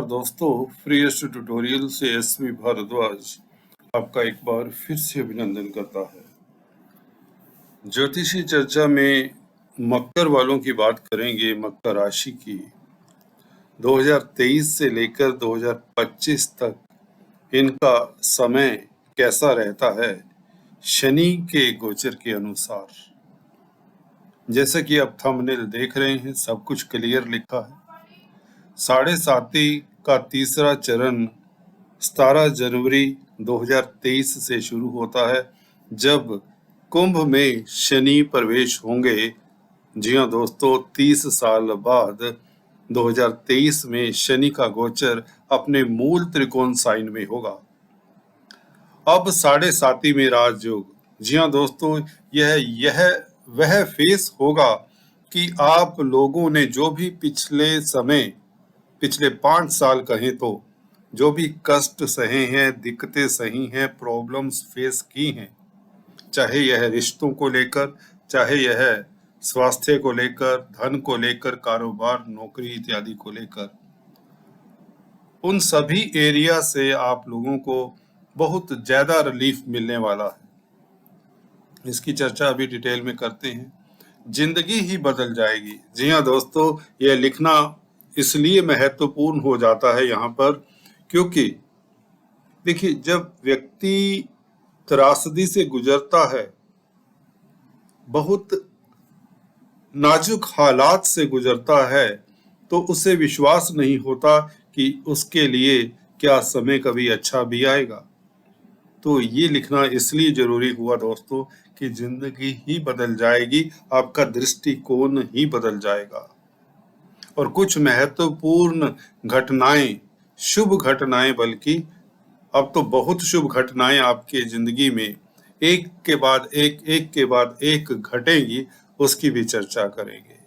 दोस्तों, freest tutorial से SV Bhardwaj आपका एक बार फिर से अभिनंदन करता है। ज्योतिषी चर्चा में मकर वालों की बात करेंगे, मकर राशि की। 2023 से लेकर 2025 तक इनका समय कैसा रहता है शनि के गोचर के अनुसार। जैसा कि आप थंबनेल देख रहे हैं, सब कुछ क्लियर लिखा है। 7.5 का तीसरा चरण 17 जनवरी 2023 से शुरू होता है, जब कुंभ में शनि प्रवेश होंगे। जी हाँ दोस्तों, 30 साल बाद 2023 में शनि का गोचर अपने मूल त्रिकोण साइन में होगा। अब 7.5 में राजयोग। जी हाँ दोस्तों, यह वह फेस होगा कि आप लोगों ने जो भी पिछले 5 साल कहें तो जो भी कष्ट सहे हैं, दिक्कतें सही हैं, प्रॉब्लम्स फेस की हैं, चाहे यह रिश्तों को लेकर, चाहे यह स्वास्थ्य को लेकर, धन को लेकर, कारोबार, नौकरी इत्यादि को लेकर, उन सभी एरिया से आप लोगों को बहुत ज्यादा रिलीफ मिलने वाला है। इसकी चर्चा अभी डिटेल में करते हैं। जिंदगी ही बदल जाएगी। जी हाँ दोस्तों, यह लिखना इसलिए महत्वपूर्ण हो जाता है यहाँ पर, क्योंकि देखिए, जब व्यक्ति त्रासदी से गुजरता है, बहुत नाजुक हालात से गुजरता है, तो उसे विश्वास नहीं होता कि उसके लिए क्या समय कभी अच्छा भी आएगा। तो ये लिखना इसलिए जरूरी हुआ दोस्तों कि जिंदगी ही बदल जाएगी, आपका दृष्टिकोण ही बदल जाएगा। और कुछ महत्वपूर्ण घटनाएं, शुभ घटनाएं, बल्कि अब तो बहुत शुभ घटनाएं आपके जिंदगी में एक के बाद एक घटेंगी, उसकी भी चर्चा करेंगे।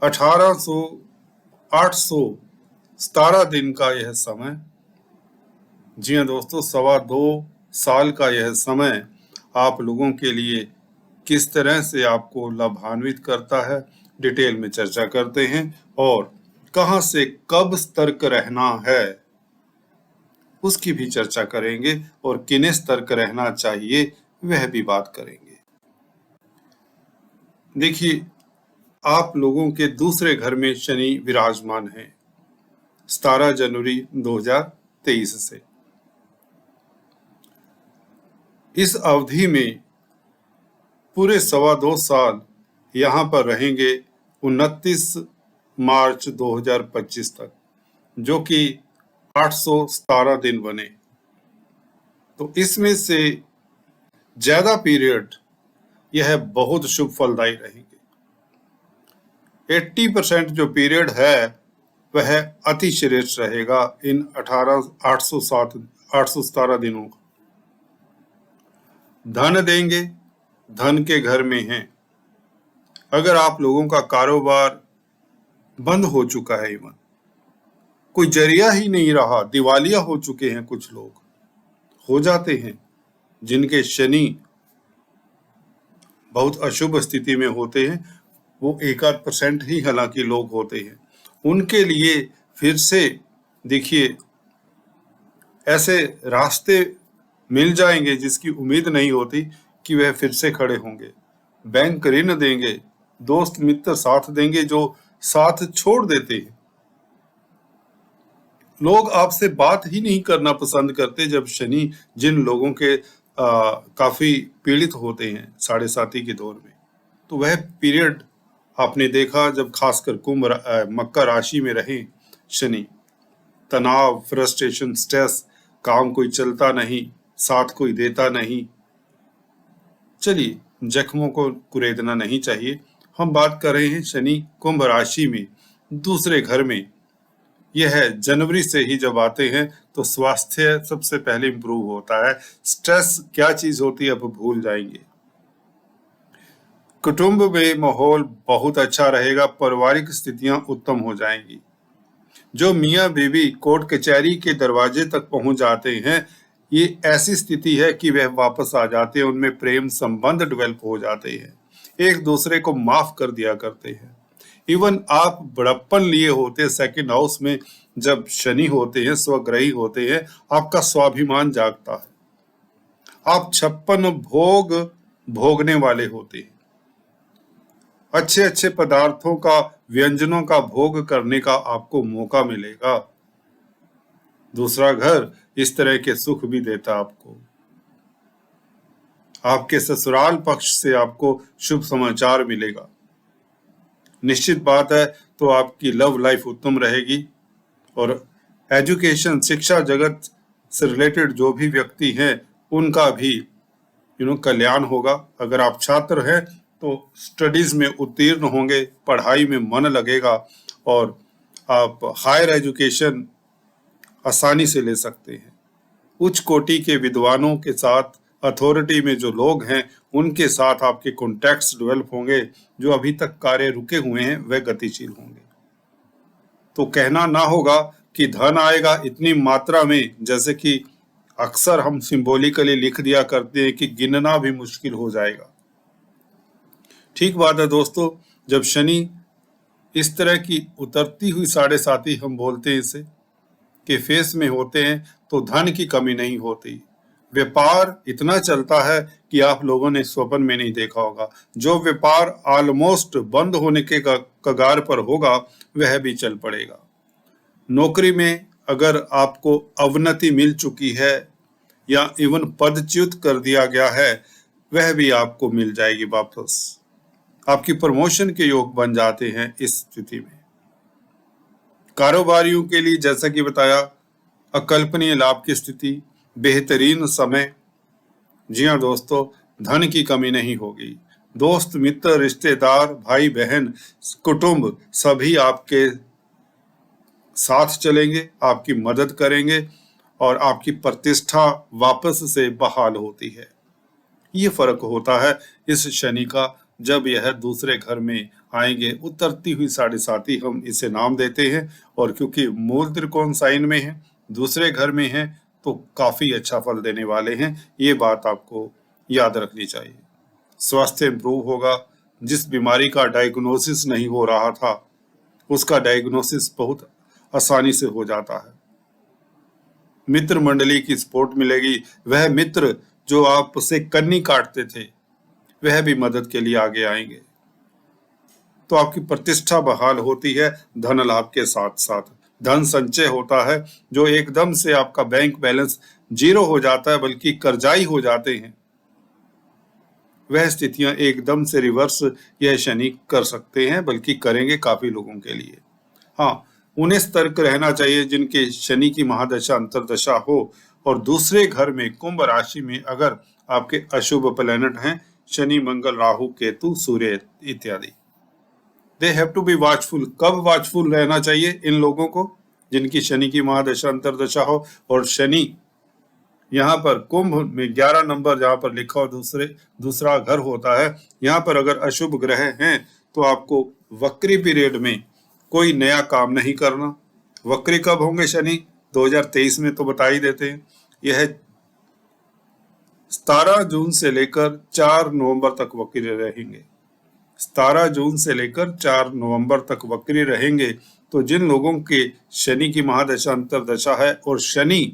817 दिन का यह समय, जी हाँ दोस्तों, 2.25 साल का यह समय आप लोगों के लिए किस तरह से आपको लाभान्वित करता है, डिटेल में चर्चा करते हैं। और कहां से कब सतर्क रहना है उसकी भी चर्चा करेंगे, और किन्हें सतर्क रहना चाहिए वह भी बात करेंगे। देखिए, आप लोगों के दूसरे घर में शनि विराजमान है 17 जनवरी 2023 से। इस अवधि में पूरे 2.25 साल यहाँ पर रहेंगे 29 मार्च 2025 तक, जो कि 817 दिन बने। तो इसमें से ज्यादा पीरियड यह बहुत शुभ फलदायी रहेंगे। 80% जो पीरियड है वह अति श्रेष्ठ रहेगा इन 817 दिनों का। धन देंगे, धन के घर में हैं। अगर आप लोगों का कारोबार बंद हो चुका है, इवन कोई जरिया ही नहीं रहा, दिवालिया हो चुके हैं, कुछ लोग हो जाते हैं जिनके शनि बहुत अशुभ स्थिति में होते हैं, वो 1% ही हालांकि लोग होते हैं। उनके लिए फिर से देखिए, ऐसे रास्ते मिल जाएंगे जिसकी उम्मीद नहीं होती कि वह फिर से खड़े होंगे। बैंक ऋण देंगे, दोस्त मित्र साथ देंगे जो साथ छोड़ देते हैं। लोग आपसे बात ही नहीं करना पसंद करते जब शनि जिन लोगों के काफी पीड़ित होते हैं 7.5 के दौर में। तो वह पीरियड आपने देखा, जब खासकर मकर राशि में रहे शनि, तनाव, फ्रस्ट्रेशन, स्ट्रेस, काम कोई चलता नहीं, साथ कोई देता नहीं। चलिए, जख्मों को कुरेदना नहीं चाहिए। हम बात कर रहे हैं शनि कुंभ राशि में दूसरे घर में। यह जनवरी से ही जब आते हैं तो स्वास्थ्य सबसे पहले इंप्रूव होता है। स्ट्रेस क्या चीज होती है अब भूल जाएंगे। कुटुंब में माहौल बहुत अच्छा रहेगा, पारिवारिक स्थितियां उत्तम हो जाएंगी। जो मियां बीवी कोर्ट कचहरी के दरवाजे तक पहुंच जाते हैं, ये ऐसी स्थिति है कि वह वापस आ जाते हैं, उनमें प्रेम संबंध डेवलप हो जाते हैं, एक दूसरे को माफ कर दिया करते हैं। इवन आप बड़प्पन लिए होते हैं सेकंड हाउस में, जब शनि होते हैं, स्वग्रही होते हैं, आपका स्वाभिमान जागता है। आप 56 भोग भोगने वाले होते हैं। अच्छे अच्छे पदार्थों का, व्यंजनों का भोग करने का आपको मौका मिलेगा। दूसरा घर इस तरह के सुख भी देता आपको। आपके ससुराल पक्ष से आपको शुभ समाचार मिलेगा। निश्चित बात है, तो आपकी लव लाइफ उत्तम रहेगी और एजुकेशन, शिक्षा जगत से रिलेटेड जो भी व्यक्ति हैं उनका भी कल्याण होगा। अगर आप छात्र हैं तो स्टडीज में उत्तीर्ण होंगे, पढ़ाई में मन लगेगा और आप हायर एजुकेशन आसानी से ले सकते हैं। उच्च कोटि के विद्वानों के साथ, अथॉरिटी में जो लोग हैं उनके साथ आपके कॉन्टैक्ट्स डेवलप होंगे। जो अभी तक कार्य रुके हुए हैं वह गतिशील होंगे। तो कहना ना होगा कि धन आएगा इतनी मात्रा में, जैसे कि अक्सर हम सिंबॉलिकली लिख दिया करते हैं कि गिनना भी मुश्किल हो जाएगा। ठीक बात है दोस्तों, जब शनि इस तरह की उतरती हुई 7.5 हम बोलते हैं इसे, के फेस में होते हैं तो धन की कमी नहीं होती। व्यापार इतना चलता है कि आप लोगों ने स्वप्न में नहीं देखा होगा। जो व्यापार ऑलमोस्ट बंद होने के कगार पर होगा वह भी चल पड़ेगा। नौकरी में अगर आपको अवनति मिल चुकी है या इवन पदच्युत कर दिया गया है, वह भी आपको मिल जाएगी वापस। आपकी प्रमोशन के योग बन जाते हैं इस स्थिति में। कारोबारियों के लिए जैसा कि बताया, अकल्पनीय लाभ की स्थिति, बेहतरीन समय। जी हाँ दोस्तों, धन की कमी नहीं होगी। दोस्त मित्र, रिश्तेदार, भाई बहन, कुटुंब सभी आपके साथ चलेंगे, आपकी मदद करेंगे और आपकी प्रतिष्ठा वापस से बहाल होती है। ये फर्क होता है इस शनि का, जब यह दूसरे घर में आएंगे। उतरती हुई 7.5 हम इसे नाम देते हैं और क्योंकि मूल त्रिकोण साइन में है, दूसरे घर में है, तो काफी अच्छा फल देने वाले हैं। ये बात आपको याद रखनी चाहिए। स्वास्थ्य इंप्रूव होगा। जिस बीमारी का डायग्नोसिस नहीं हो रहा था उसका डायग्नोसिस बहुत आसानी से हो जाता है। मित्र मंडली की सपोर्ट मिलेगी। वह मित्र जो आपसे कन्नी काटते थे वह भी मदद के लिए आगे आएंगे। तो आपकी प्रतिष्ठा बहाल होती है। धन लाभ के साथ साथ धन संचय होता है। जो एकदम से आपका बैंक बैलेंस 0 हो जाता है बल्कि कर्जाई हो जाते हैं, वह स्थितियां एकदम से रिवर्स यह शनि कर सकते हैं, बल्कि करेंगे काफी लोगों के लिए। हाँ, उन्हें सतर्क रहना चाहिए जिनके शनि की महादशा अंतरदशा हो और दूसरे घर में कुंभ राशि में अगर आपके अशुभ प्लैनेट हैं, शनि, मंगल, राहु, केतु, सूर्य इत्यादि। They have to be watchful. कब वॉचफुल रहना चाहिए इन लोगों को? जिनकी शनि की महादशा अंतरदशा हो और शनि यहाँ पर कुंभ में 11 नंबर जहाँ पर लिखा हो दूसरा घर होता है, यहाँ पर अगर अशुभ ग्रह हैं तो आपको वक्री पीरियड में कोई नया काम नहीं करना। वक्री कब होंगे शनि? 2023 में तो बता ही देते हैं। यह 17 जून से लेकर 4 नवंबर तक वक्री रहेंगे। 17 जून से लेकर 4 नवंबर तक वक्री रहेंगे। तो जिन लोगों के शनि की महादशा अंतरदशा है और शनि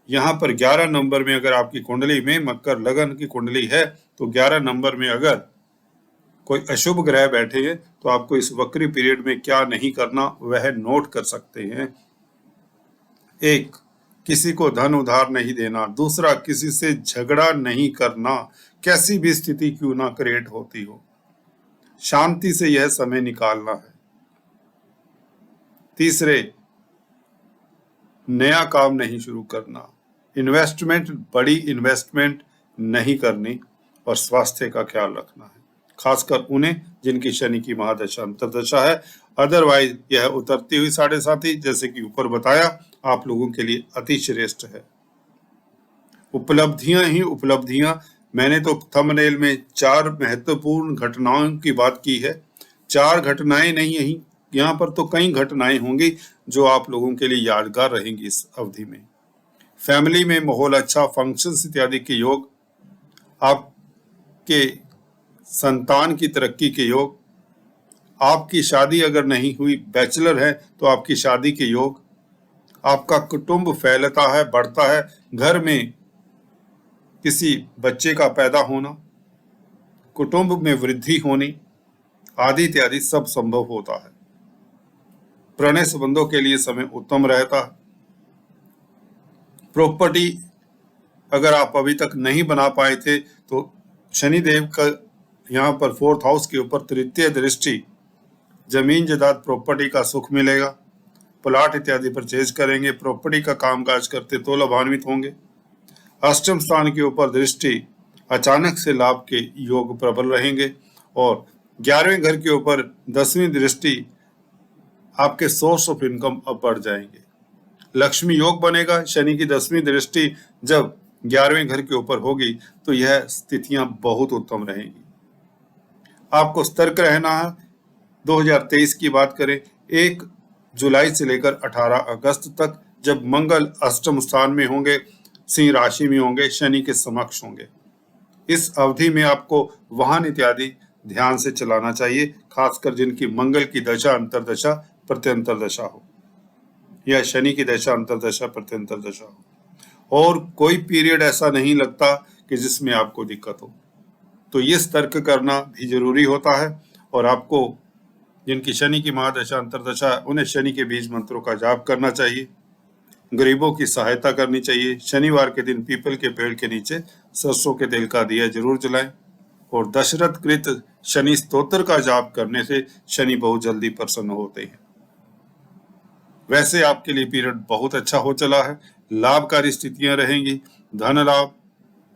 यहाँ पर 11 नंबर में अगर आपकी कुंडली में मकर लगन की कुंडली है तो 11 नंबर में अगर कोई अशुभ ग्रह बैठे हैं तो आपको इस वक्री पीरियड में क्या नहीं करना वह नोट कर सकते हैं। 1, किसी को धन उधार नहीं देना। दूसरा, किसी से झगड़ा नहीं करना, कैसी भी स्थिति क्यों ना क्रिएट होती हो। शांति से यह समय निकालना है। तीसरे, नया काम नहीं शुरू करना। इन्वेस्टमेंट, बड़ी इन्वेस्टमेंट नहीं करनी और स्वास्थ्य का ख्याल रखना है, खासकर उन्हें जिनकी शनि की महादशा अंतरदशा है। अदरवाइज यह उतरती हुई 7.5 जैसे कि ऊपर बताया आप लोगों के लिए अति श्रेष्ठ है। उपलब्धियां ही उपलब्धियां। मैंने तो थंबनेल में 4 महत्वपूर्ण घटनाओं की बात की है। 4 घटनाएं नहीं, यही यहाँ पर तो कई घटनाएं होंगी जो आप लोगों के लिए यादगार रहेंगी इस अवधि में। फैमिली में माहौल अच्छा, फंक्शंस इत्यादि के योग, आपके संतान की तरक्की के योग, आपकी शादी अगर नहीं हुई, बैचलर है, तो आपकी शादी के योग, आपका कुटुंब फैलता है, बढ़ता है, घर में किसी बच्चे का पैदा होना, कुटुंब में वृद्धि होनी आदि इत्यादि सब संभव होता है। प्रणय संबंधों के लिए समय उत्तम रहता है। प्रॉपर्टी अगर आप अभी तक नहीं बना पाए थे तो शनिदेव का यहाँ पर 4th हाउस के ऊपर तृतीय दृष्टि, जमीन जायदाद प्रॉपर्टी का सुख मिलेगा, प्लाट इत्यादि परचेज करेंगे, प्रॉपर्टी का कामकाज करते तो लाभान्वित होंगे। अष्टम स्थान के ऊपर दृष्टि, अचानक से लाभ के योग प्रबल रहेंगे। और 11वें घर के ऊपर 10वीं दृष्टि, आपके सोर्स ऑफ इनकम अब बढ़ जाएंगे, लक्ष्मी योग बनेगा। शनि की 10वीं दृष्टि जब 11वें घर के ऊपर होगी तो यह स्थितियां बहुत उत्तम रहेंगी। आपको सतर्क रहना है। 2023 की बात करें, 1 जुलाई से लेकर 18 अगस्त तक, जब मंगल अष्टम स्थान में होंगे, सिंह राशि में होंगे, शनि के समक्ष होंगे, इस अवधि में आपको वाहन इत्यादि ध्यान से चलाना चाहिए, खासकर जिनकी मंगल की दशा, अंतरदशा, प्रत्यंतर दशा हो, या शनि की दशा, अंतरदशा, प्रत्यंतर दशा हो। और कोई पीरियड ऐसा नहीं लगता कि जिसमें आपको दिक्कत हो, तो ये सतर्क करना भी जरूरी होता है। और आपको जिनकी शनि की महादशा, अंतरदशा, उन्हें शनि के बीज मंत्रों का जाप करना चाहिए, गरीबों की सहायता करनी चाहिए। शनिवार के दिन पीपल के पेड़ के नीचे सरसों के तेल का दिया जरूर जलाएं। और दशरथ कृत शनि स्तोत्र का जाप करने से शनि बहुत जल्दी प्रसन्न होते हैं। वैसे आपके लिए पीरियड बहुत अच्छा हो चला है, लाभकारी स्थितियां रहेंगी, धन लाभ,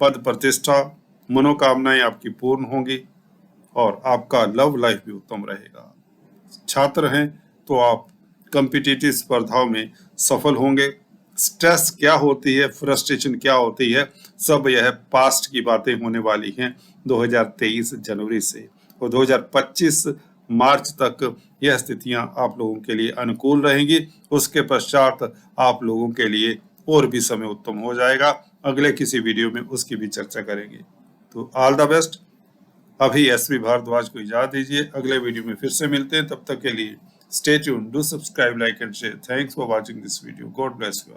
पद प्रतिष्ठा, मनोकामनाएं आपकी पूर्ण होंगी और आपका लव लाइफ भी उत्तम रहेगा। छात्र हैं तो आप कॉम्पिटिटिव स्पर्धाओं में सफल होंगे। स्ट्रेस क्या होती है, फ्रस्ट्रेशन क्या होती है, सब यह पास्ट की बातें होने वाली हैं 2023 जनवरी से, और 2025 मार्च तक यह स्थितियां आप लोगों के लिए अनुकूल रहेंगी। उसके पश्चात आप लोगों के लिए और भी समय उत्तम हो जाएगा। अगले किसी वीडियो में उसकी भी चर्चा करेंगे। तो ऑल द बेस्ट। अभी एसवी भारद्वाज को इजाजत दीजिए, अगले वीडियो में फिर से मिलते हैं। तब तक के लिए stay tuned, do subscribe, like and share. Thanks for watching this video. God bless you.